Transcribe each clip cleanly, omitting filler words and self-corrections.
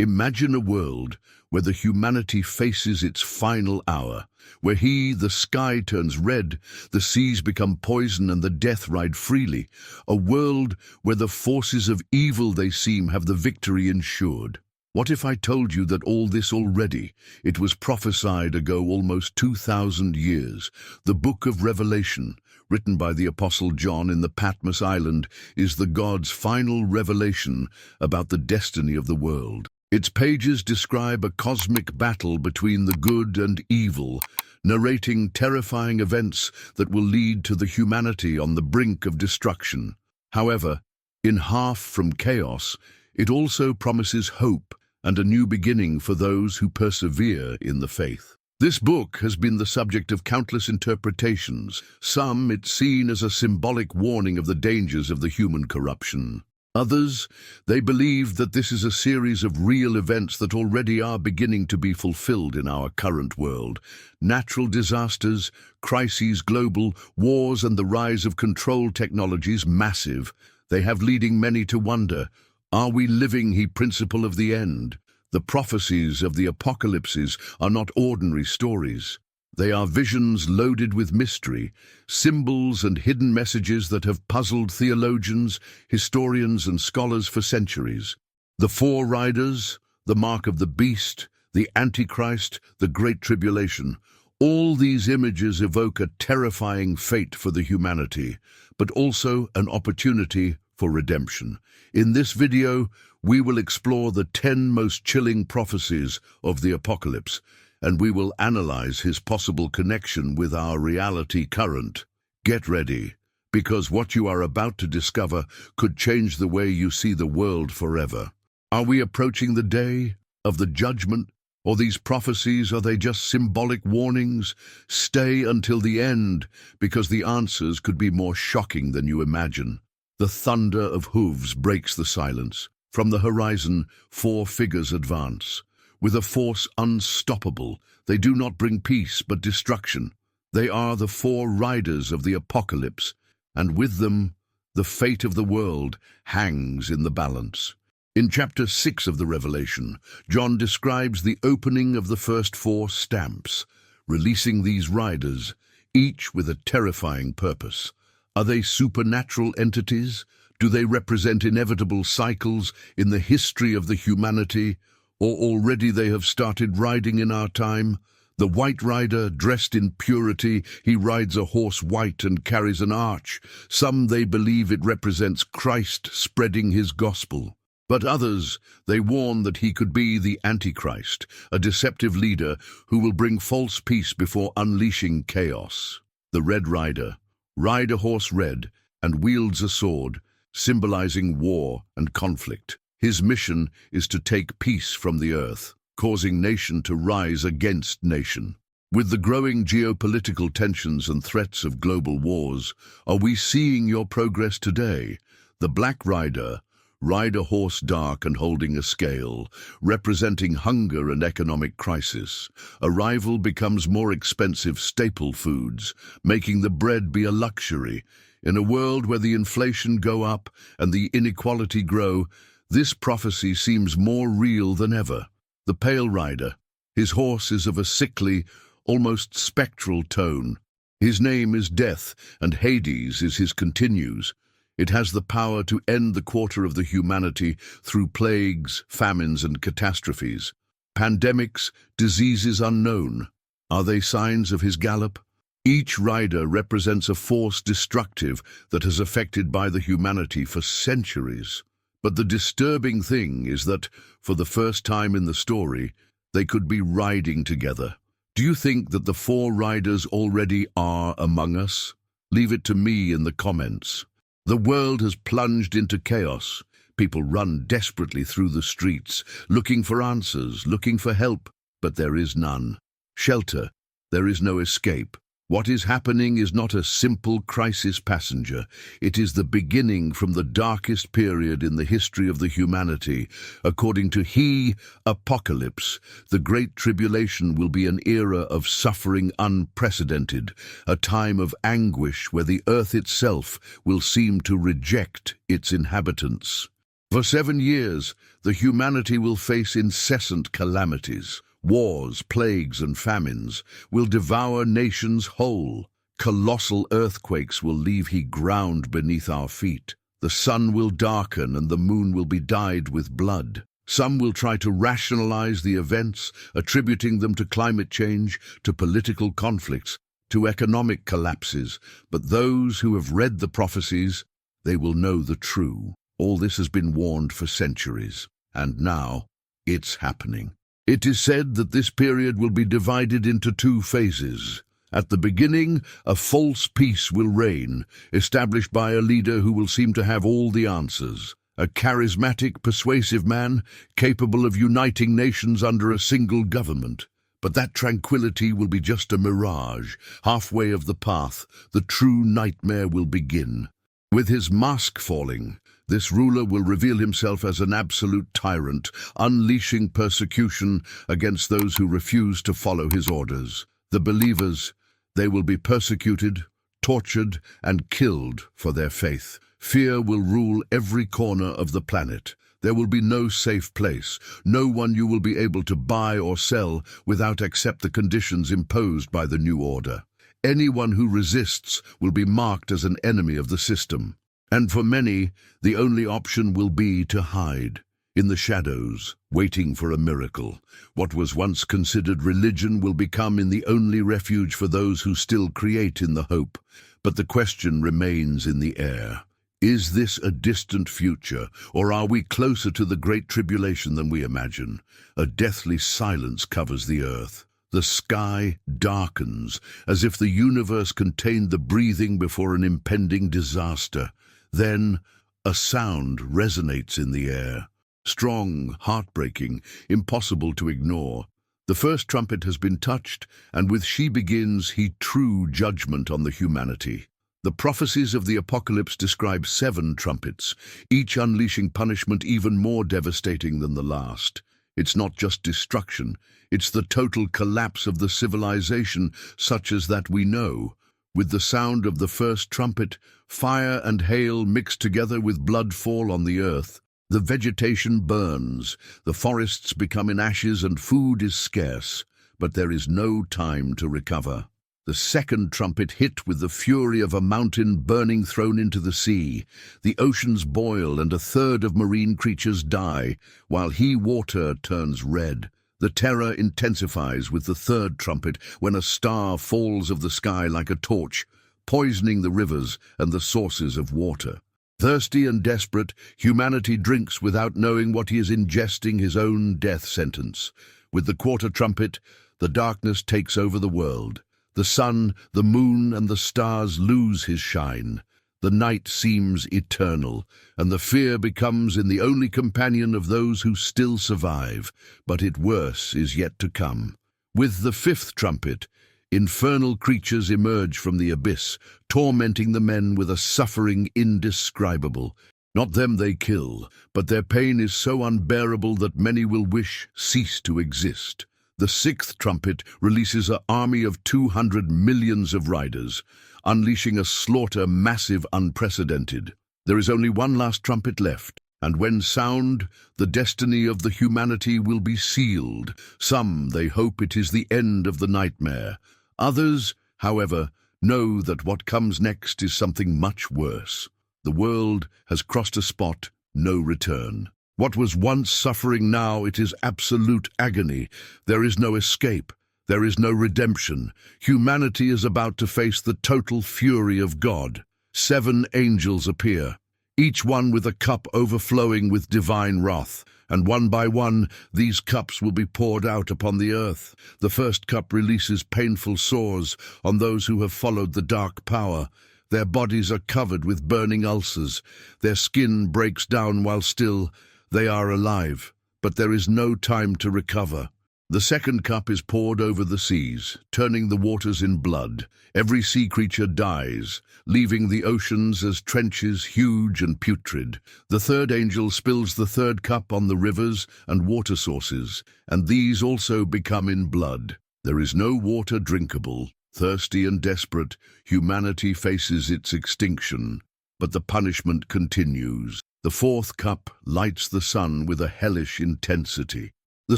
Imagine a world where the humanity faces its final hour, where the sky turns red, the seas become poison, and the death ride freely. A world where the forces of evil they seem have the victory ensured. What if I told you that all this already, it was prophesied ago almost 2,000 years? The book of Revelation, written by the Apostle John in the Patmos Island, is the God's final revelation about the destiny of the world. Its pages describe a cosmic battle between the good and evil, narrating terrifying events that will lead to the humanity on the brink of destruction. However, in Half from Chaos, it also promises hope and a new beginning for those who persevere in the faith. This book has been the subject of countless interpretations. Some it's seen as a symbolic warning of the dangers of the human corruption. Others, they believe that this is a series of real events that already are beginning to be fulfilled in our current world. Natural disasters, crises, global wars, and the rise of control technologies, massive. They have leading many to wonder, are we living the principle of the end? The prophecies of the apocalypses are not ordinary stories. They are visions loaded with mystery, symbols and hidden messages that have puzzled theologians, historians, and scholars for centuries. The four riders, the mark of the beast, the Antichrist, the Great Tribulation, all these images evoke a terrifying fate for the humanity, but also an opportunity for redemption. In this video, we will explore the 10 most chilling prophecies of the apocalypse, and we will analyze his possible connection with our reality current. Get ready, because what you are about to discover could change the way you see the world forever. Are we approaching the day of the judgment, or these prophecies, are they just symbolic warnings? Stay until the end, because the answers could be more shocking than you imagine. The thunder of hooves breaks the silence. From the horizon, 4 figures advance. With a force unstoppable, they do not bring peace but destruction. They are the 4 riders of the apocalypse, and with them, the fate of the world hangs in the balance. In chapter 6 of the Revelation, John describes the opening of the first 4 stamps, releasing these riders, each with a terrifying purpose. Are they supernatural entities? Do they represent inevitable cycles in the history of the humanity? Or already they have started riding in our time? The white rider, dressed in purity, he rides a horse white and carries an arch. Some, they believe it represents Christ spreading his gospel. But others, they warn that he could be the Antichrist, a deceptive leader who will bring false peace before unleashing chaos. The red rider, ride a horse red, and wields a sword, symbolizing war and conflict. His mission is to take peace from the earth, causing nation to rise against nation. With the growing geopolitical tensions and threats of global wars, are we seeing your progress today? The black rider, ride a horse dark and holding a scale, representing hunger and economic crisis. A rival becomes more expensive staple foods, making the bread be a luxury. In a world where the inflation go up and the inequality grow, this prophecy seems more real than ever. The pale rider, his horse is of a sickly, almost spectral tone. His name is Death, and Hades is his continues. It has the power to end the quarter of the humanity through plagues, famines, and catastrophes. Pandemics, diseases unknown. Are they signs of his gallop? Each rider represents a force destructive that has affected by the humanity for centuries. But the disturbing thing is that, for the first time in the story, they could be riding together. Do you think that the 4 riders already are among us? Leave it to me in the comments. The world has plunged into chaos. People run desperately through the streets, looking for answers, looking for help, but there is none. Shelter, there is no escape. What is happening is not a simple crisis passenger. It is the beginning from the darkest period in the history of the humanity. According to Apocalypse, the Great Tribulation will be an era of suffering unprecedented, a time of anguish where the earth itself will seem to reject its inhabitants. For 7 years, the humanity will face incessant calamities. Wars, plagues, and famines will devour nations whole. Colossal earthquakes will leave he ground beneath our feet. The sun will darken and the moon will be dyed with blood. Some will try to rationalize the events, attributing them to climate change, to political conflicts, to economic collapses. But those who have read the prophecies, they will know the true. All this has been warned for centuries, and now it's happening. It is said that this period will be divided into 2 phases. At the beginning, a false peace will reign, established by a leader who will seem to have all the answers. A charismatic, persuasive man, capable of uniting nations under a single government. But that tranquility will be just a mirage. Halfway of the path, the true nightmare will begin. With his mask falling, this ruler will reveal himself as an absolute tyrant, unleashing persecution against those who refuse to follow his orders. The believers, they will be persecuted, tortured, and killed for their faith. Fear will rule every corner of the planet. There will be no safe place, no one you will be able to buy or sell without accept the conditions imposed by the new order. Anyone who resists will be marked as an enemy of the system. And for many, the only option will be to hide in the shadows, waiting for a miracle. What was once considered religion will become in the only refuge for those who still create in the hope. But the question remains in the air. Is this a distant future, or are we closer to the Great Tribulation than we imagine? A deathly silence covers the earth. The sky darkens, as if the universe contained the breathing before an impending disaster. Then, a sound resonates in the air. Strong, heartbreaking, impossible to ignore. The first trumpet has been touched, and with she begins he true judgment on the humanity. The prophecies of the apocalypse describe 7 trumpets, each unleashing punishment even more devastating than the last. It's not just destruction, it's the total collapse of the civilization such as that we know. With the sound of the first trumpet, fire and hail mix together with blood fall on the earth. The vegetation burns, the forests become in ashes, and food is scarce. But there is no time to recover. The second trumpet hit with the fury of a mountain burning thrown into the sea. The oceans boil and a third of marine creatures die, while water turns red. The terror intensifies with the third trumpet when a star falls of the sky like a torch, poisoning the rivers and the sources of water. Thirsty and desperate, humanity drinks without knowing what he is ingesting, his own death sentence. With the quarter trumpet, the darkness takes over the world. The sun, the moon, and the stars lose his shine. The night seems eternal, and the fear becomes in the only companion of those who still survive. But worse is yet to come. With the fifth trumpet, infernal creatures emerge from the abyss, tormenting the men with a suffering indescribable. Not them they kill, but their pain is so unbearable that many will wish cease to exist. The sixth trumpet releases an army of 200 millions of riders, unleashing a slaughter massive, unprecedented. There is only one last trumpet left, and when sound, the destiny of the humanity will be sealed. Some, they hope it is the end of the nightmare. Others, however, know that what comes next is something much worse. The world has crossed a spot, no return. What was once suffering, now it is absolute agony. There is no escape. There is no redemption. Humanity is about to face the total fury of God. 7 angels appear, each one with a cup overflowing with divine wrath, and one by one these cups will be poured out upon the earth. The first cup releases painful sores on those who have followed the dark power. Their bodies are covered with burning ulcers. Their skin breaks down while still they are alive, but there is no time to recover. The second cup is poured over the seas, turning the waters in blood. Every sea creature dies, leaving the oceans as trenches huge and putrid. The third angel spills the third cup on the rivers and water sources, and these also become in blood. There is no water drinkable. Thirsty and desperate, humanity faces its extinction, but the punishment continues. The fourth cup lights the sun with a hellish intensity. The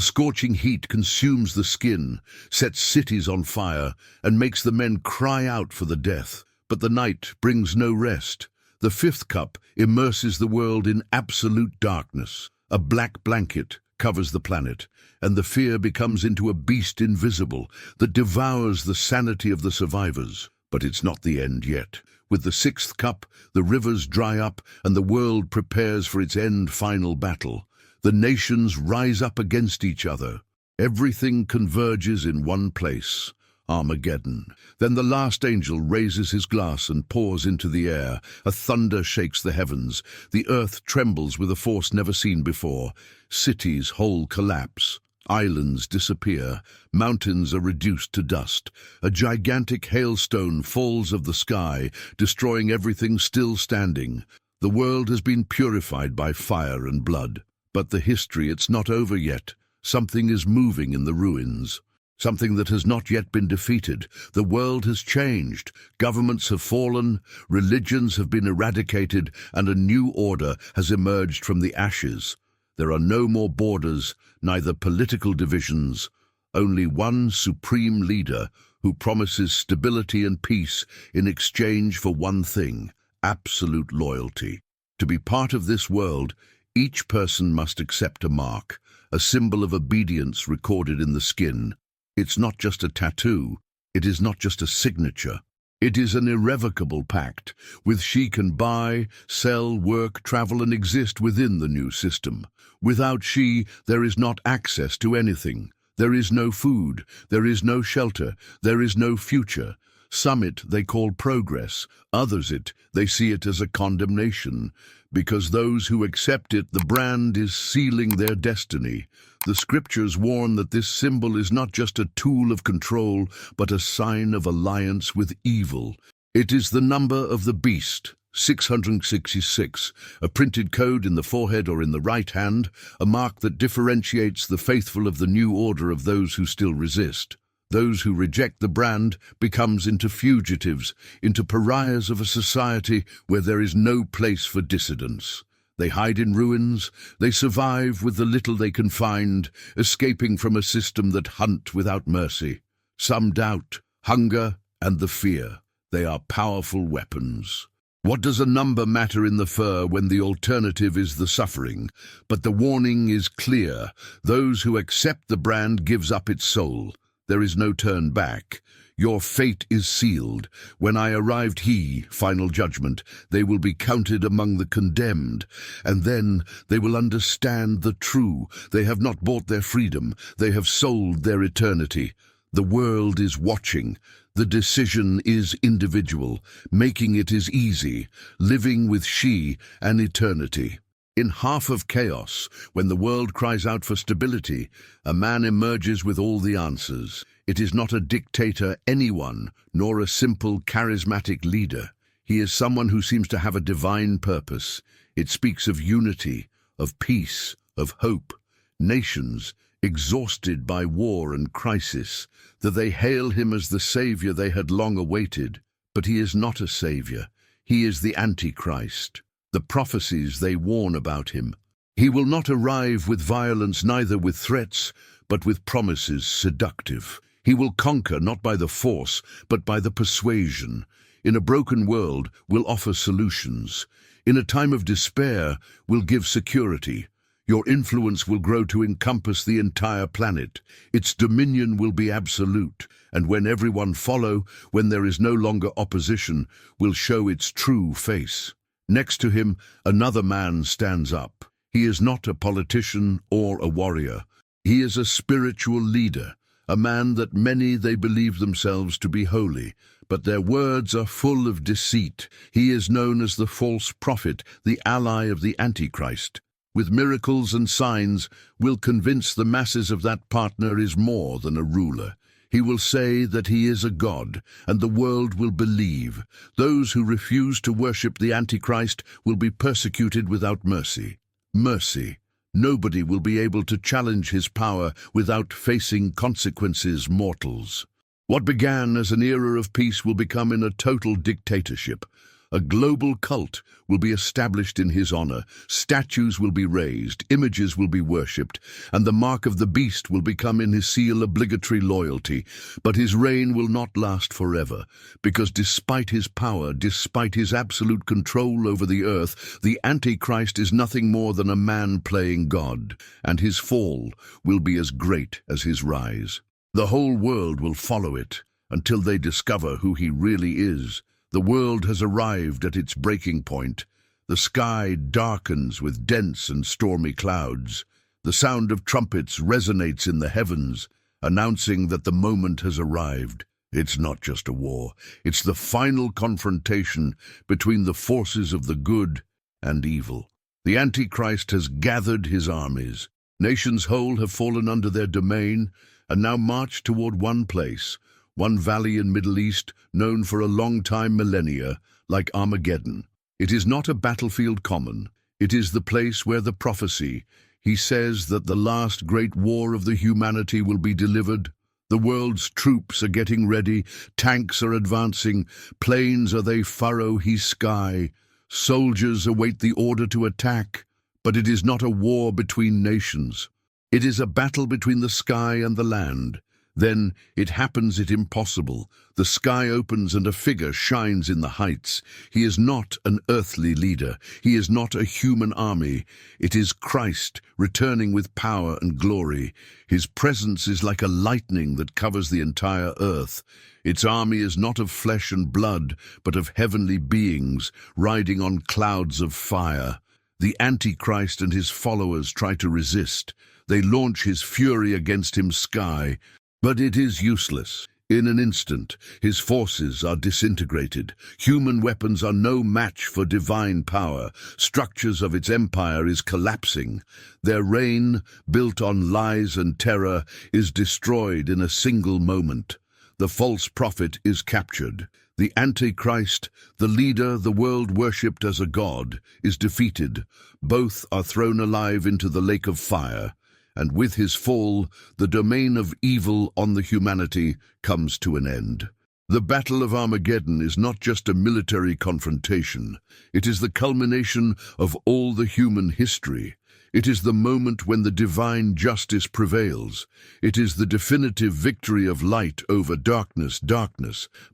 scorching heat consumes the skin, sets cities on fire, and makes the men cry out for the death. But the night brings no rest. The fifth cup immerses the world in absolute darkness. A black blanket covers the planet, and the fear becomes into a beast invisible that devours the sanity of the survivors. But it's not the end yet. With the sixth cup, the rivers dry up, and the world prepares for its final battle. The nations rise up against each other. Everything converges in one place, Armageddon. Then the last angel raises his glass and pours into the air. A thunder shakes the heavens. The earth trembles with a force never seen before. Cities whole collapse. Islands disappear. Mountains are reduced to dust. A gigantic hailstone falls of the sky, destroying everything still standing. The world has been purified by fire and blood. But the history, it's not over yet. Something is moving in the ruins. Something that has not yet been defeated. The world has changed. Governments have fallen, religions have been eradicated, and a new order has emerged from the ashes. There are no more borders, neither political divisions, only one supreme leader who promises stability and peace in exchange for one thing: absolute loyalty. To be part of this world, each person must accept a mark, a symbol of obedience recorded in the skin. It's not just a tattoo, it is not just a signature. It is an irrevocable pact. With she can buy, sell, work, travel, and exist within the new system. Without she, there is not access to anything. There is no food, there is no shelter, there is no future. Some they call progress, others they see it as a condemnation. Because those who accept it, the brand is sealing their destiny. The scriptures warn that this symbol is not just a tool of control, but a sign of alliance with evil. It is the number of the beast, 666, a printed code in the forehead or in the right hand, a mark that differentiates the faithful of the new order of those who still resist. Those who reject the brand becomes into fugitives, into pariahs of a society where there is no place for dissidents. They hide in ruins, they survive with the little they can find, escaping from a system that hunt without mercy. Some doubt, hunger, and the fear. They are powerful weapons. What does a number matter in the fur when the alternative is the suffering? But the warning is clear. Those who accept the brand gives up its soul. There is no turn back. Your fate is sealed. When I arrived, final judgment, they will be counted among the condemned. And then they will understand the true. They have not bought their freedom. They have sold their eternity. The world is watching. The decision is individual. Making it is easy. Living with she and eternity. In half of chaos, when the world cries out for stability, a man emerges with all the answers. It is not a dictator, anyone, nor a simple, charismatic leader. He is someone who seems to have a divine purpose. It speaks of unity, of peace, of hope. Nations, exhausted by war and crisis, that they hail him as the savior they had long awaited. But he is not a savior. He is the Antichrist. The prophecies, they warn about him. He will not arrive with violence, neither with threats, but with promises seductive. He will conquer not by the force, but by the persuasion. In a broken world, will offer solutions. In a time of despair, will give security. Your influence will grow to encompass the entire planet. Its dominion will be absolute, and when everyone follow, when there is no longer opposition, will show its true face. Next to him, another man stands up. He is not a politician or a warrior. He is a spiritual leader, a man that many they believe themselves to be holy, but their words are full of deceit. He is known as the false prophet, the ally of the Antichrist. With miracles and signs, will convince the masses of that partner is more than a ruler. He will say that he is a god, and the world will believe. Those who refuse to worship the Antichrist will be persecuted without mercy. Mercy. Nobody will be able to challenge his power without facing consequences, mortals. What began as an era of peace will become in a total dictatorship. A global cult will be established in his honor, statues will be raised, images will be worshipped, and the mark of the beast will become in his seal obligatory loyalty. But his reign will not last forever, because despite his power, despite his absolute control over the earth, the Antichrist is nothing more than a man playing God, and his fall will be as great as his rise. The whole world will follow it until they discover who he really is. The world has arrived at its breaking point. The sky darkens with dense and stormy clouds. The sound of trumpets resonates in the heavens, announcing that the moment has arrived. It's not just a war. It's the final confrontation between the forces of the good and evil. The Antichrist has gathered his armies. Nations whole have fallen under their domain and now march toward one place, one valley in Middle East known for a long time, millennia, like Armageddon. It is not a battlefield common. It is the place where the prophecy, he says that the last great war of the humanity will be delivered. The world's troops are getting ready, tanks are advancing, planes they furrow his sky. Soldiers await the order to attack, but it is not a war between nations. It is a battle between the sky and the land. Then it happens impossible. The sky opens and a figure shines in the heights. He is not an earthly leader. He is not a human army. It is Christ returning with power and glory. His presence is like a lightning that covers the entire earth. Its army is not of flesh and blood, but of heavenly beings riding on clouds of fire. The Antichrist and his followers try to resist. They launch his fury against his sky. But it is useless. In an instant, his forces are disintegrated. Human weapons are no match for divine power. Structures of its empire is collapsing. Their reign, built on lies and terror, is destroyed in a single moment. The false prophet is captured. The Antichrist, the leader the world worshipped as a god, is defeated. Both are thrown alive into the lake of fire. And with his fall, the domain of evil on the humanity comes to an end. The Battle of Armageddon is not just a military confrontation. It is the culmination of all the human history. It is the moment when the divine justice prevails. It is the definitive victory of light over darkness.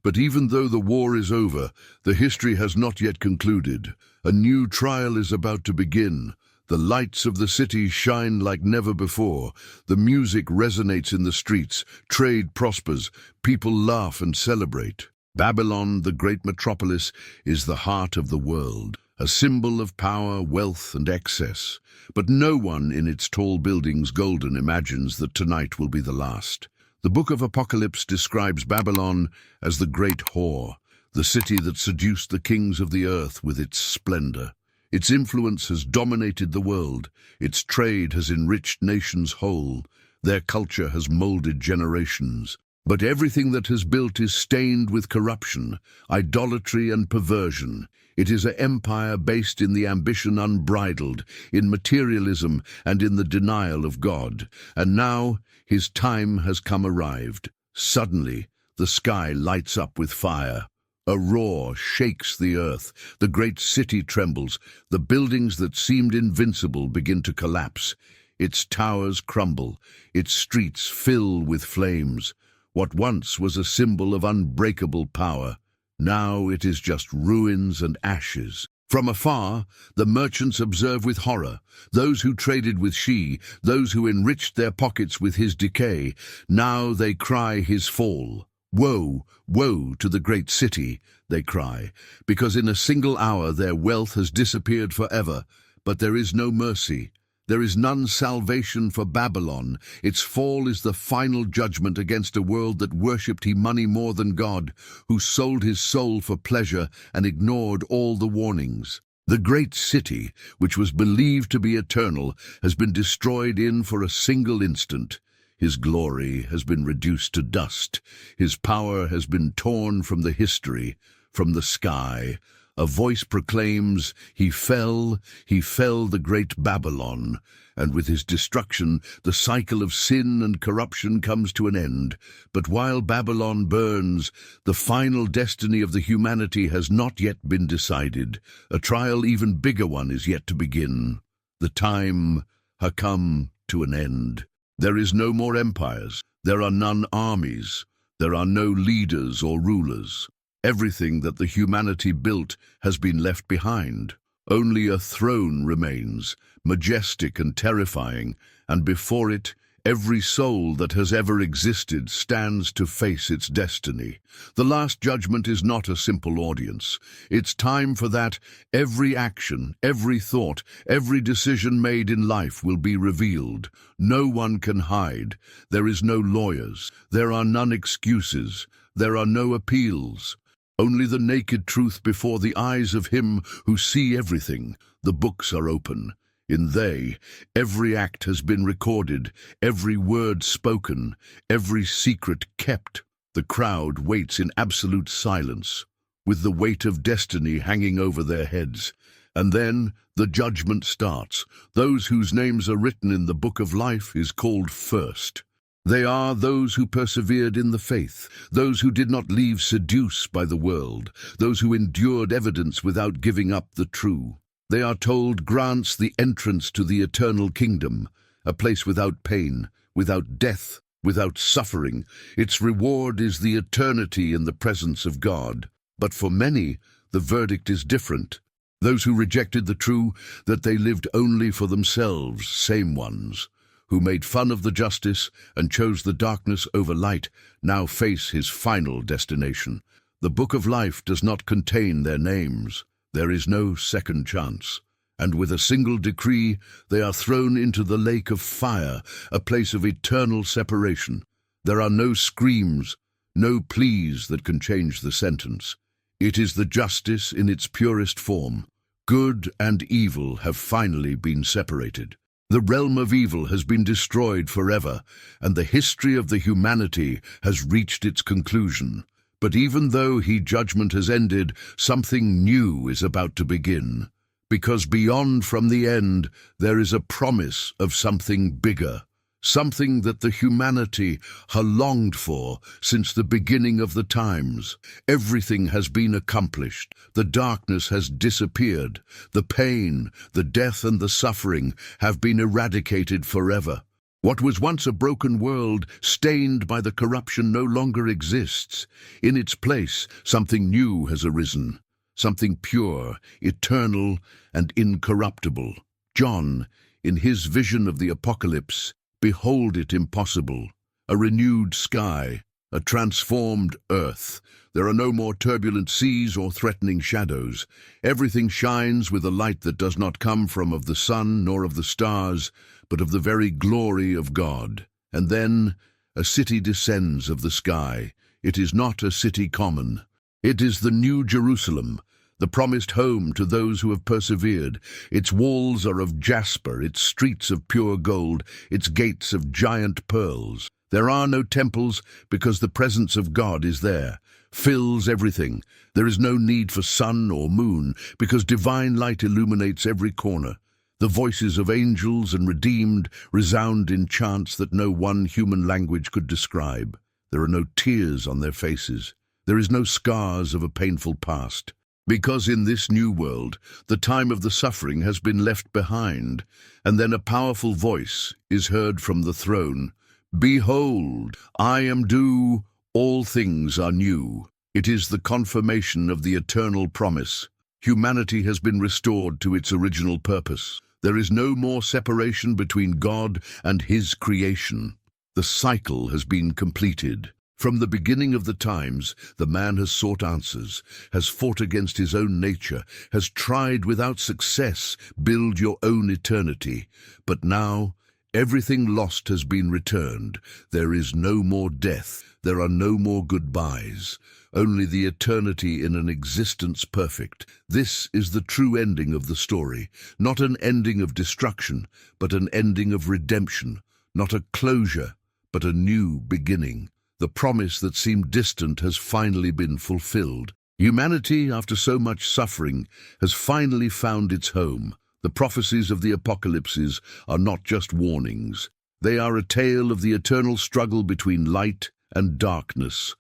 But even though the war is over, the history has not yet concluded. A new trial is about to begin. The lights of the city shine like never before. The music resonates in the streets. Trade prospers. People laugh and celebrate. Babylon, the great metropolis, is the heart of the world, a symbol of power, wealth, and excess. But no one in its tall buildings golden imagines that tonight will be the last. The book of Apocalypse describes Babylon as the great whore, the city that seduced the kings of the earth with its splendor. Its influence has dominated the world. Its trade has enriched nations whole. Their culture has molded generations. But everything that has built is stained with corruption, idolatry, and perversion. It is an empire based in the ambition unbridled, in materialism, and in the denial of God. And now his time has arrived. Suddenly, the sky lights up with fire. A roar shakes the earth. The great city trembles. The buildings that seemed invincible begin to collapse. Its towers crumble. Its streets fill with flames. What once was a symbol of unbreakable power, now it is just ruins and ashes. From afar, the merchants observe with horror. Those who traded with she, those who enriched their pockets with his decay, now they cry his fall. Woe, woe to the great city, they cry, because in a single hour their wealth has disappeared forever. But there is no mercy. There is none salvation for Babylon. Its fall is the final judgment against a world that worshipped money more than God, who sold his soul for pleasure and ignored all the warnings. The great city, which was believed to be eternal, has been destroyed for a single instant. His glory has been reduced to dust. His power has been torn from the history, from the sky. A voice proclaims, he fell, the great Babylon. and with his destruction, the cycle of sin and corruption comes to an end. But while Babylon burns, the final destiny of the humanity has not yet been decided. A trial even bigger one is yet to begin. The time has come to an end. There is no more empires. There are none armies. There are no leaders or rulers. Everything that the humanity built has been left behind. Only a throne remains, majestic and terrifying, and before it, every soul that has ever existed stands to face its destiny. The Last Judgment is not a simple audience. It's time for that. Every action, every thought, every decision made in life will be revealed. No one can hide. There is no lawyers. There are none excuses. There are no appeals. Only the naked truth before the eyes of him who see everything. The books are open. In they, every act has been recorded, every word spoken, every secret kept. The crowd waits in absolute silence, with the weight of destiny hanging over their heads. And then the judgment starts. Those whose names are written in the book of life is called first. They are those who persevered in the faith, those who did not leave seduced by the world, those who endured evidence without giving up the true. They are told grants the entrance to the eternal kingdom, a place without pain, without death, without suffering. Its reward is the eternity in the presence of God. But for many, the verdict is different. Those who rejected the true, that they lived only for themselves, same ones, who made fun of the justice and chose the darkness over light, now face his final destination. The book of life does not contain their names. There is no second chance. And with a single decree, they are thrown into the lake of fire, a place of eternal separation. There are no screams, no pleas that can change the sentence. It is the justice in its purest form. Good and evil have finally been separated. The realm of evil has been destroyed forever, and the history of the humanity has reached its conclusion. But even though judgment has ended, something new is about to begin. Because beyond from the end, there is a promise of something bigger. Something that the humanity has longed for since the beginning of the times. Everything has been accomplished. The darkness has disappeared. The pain, the death and the suffering have been eradicated forever. What was once a broken world, stained by the corruption, no longer exists. In its place, something new has arisen. Something pure, eternal, and incorruptible. John, in his vision of the apocalypse, behold it impossible, a renewed sky, a transformed earth. There are no more turbulent seas or threatening shadows. Everything shines with a light that does not come from of the sun nor of the stars, but of the very glory of God. And then a city descends of the sky. It is not a city common. It is the New Jerusalem, the promised home to those who have persevered. Its walls are of jasper, its streets of pure gold, its gates of giant pearls. There are no temples because the presence of God is there, fills everything. There is no need for sun or moon because divine light illuminates every corner. The voices of angels and redeemed resound in chants that no one human language could describe. There are no tears on their faces. There is no scars of a painful past. Because in this new world, the time of the suffering has been left behind, and then a powerful voice is heard from the throne. Behold, I am due, all things are new. It is the confirmation of the eternal promise. Humanity has been restored to its original purpose. There is no more separation between God and his creation. The cycle has been completed. From the beginning of the times, the man has sought answers, has fought against his own nature, has tried without success, build your own eternity. But now, everything lost has been returned. There is no more death. There are no more goodbyes. Only the eternity in an existence perfect. This is the true ending of the story. Not an ending of destruction, but an ending of redemption. Not a closure, but a new beginning. The promise that seemed distant has finally been fulfilled. Humanity, after so much suffering, has finally found its home. The prophecies of the apocalypses are not just warnings. They are a tale of the eternal struggle between light and darkness,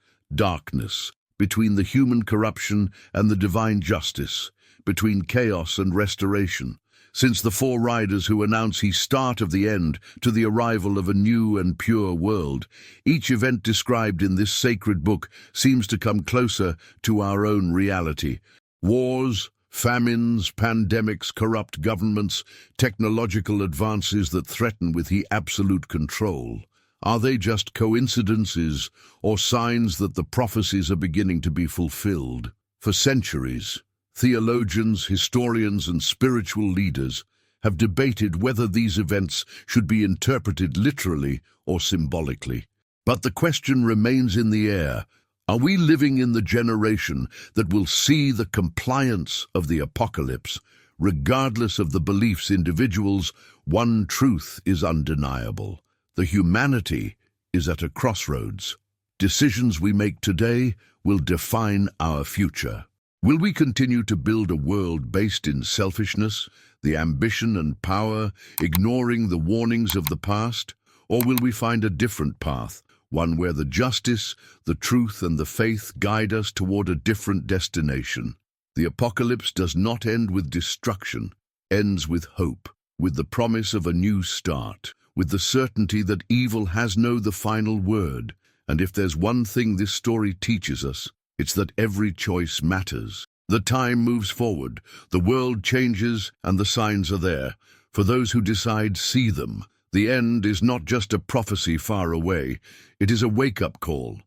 between the human corruption and the divine justice, between chaos and restoration. Since the four riders who announce the start of the end to the arrival of a new and pure world, each event described in this sacred book seems to come closer to our own reality. Wars, famines, pandemics, corrupt governments, technological advances that threaten with the absolute control. Are they just coincidences or signs that the prophecies are beginning to be fulfilled? For centuries, theologians, historians, and spiritual leaders have debated whether these events should be interpreted literally or symbolically. But the question remains in the air. Are we living in the generation that will see the compliance of the apocalypse? Regardless of the beliefs individuals, one truth is undeniable. The humanity is at a crossroads. Decisions we make today will define our future. Will we continue to build a world based in selfishness, the ambition and power, ignoring the warnings of the past? Or will we find a different path, one where the justice, the truth, and the faith guide us toward a different destination? The apocalypse does not end with destruction, ends with hope, with the promise of a new start, with the certainty that evil has the final word. And if there's one thing this story teaches us, it's that every choice matters. The time moves forward, the world changes, and the signs are there. For those who decide, see them. The end is not just a prophecy far away, it is a wake-up call.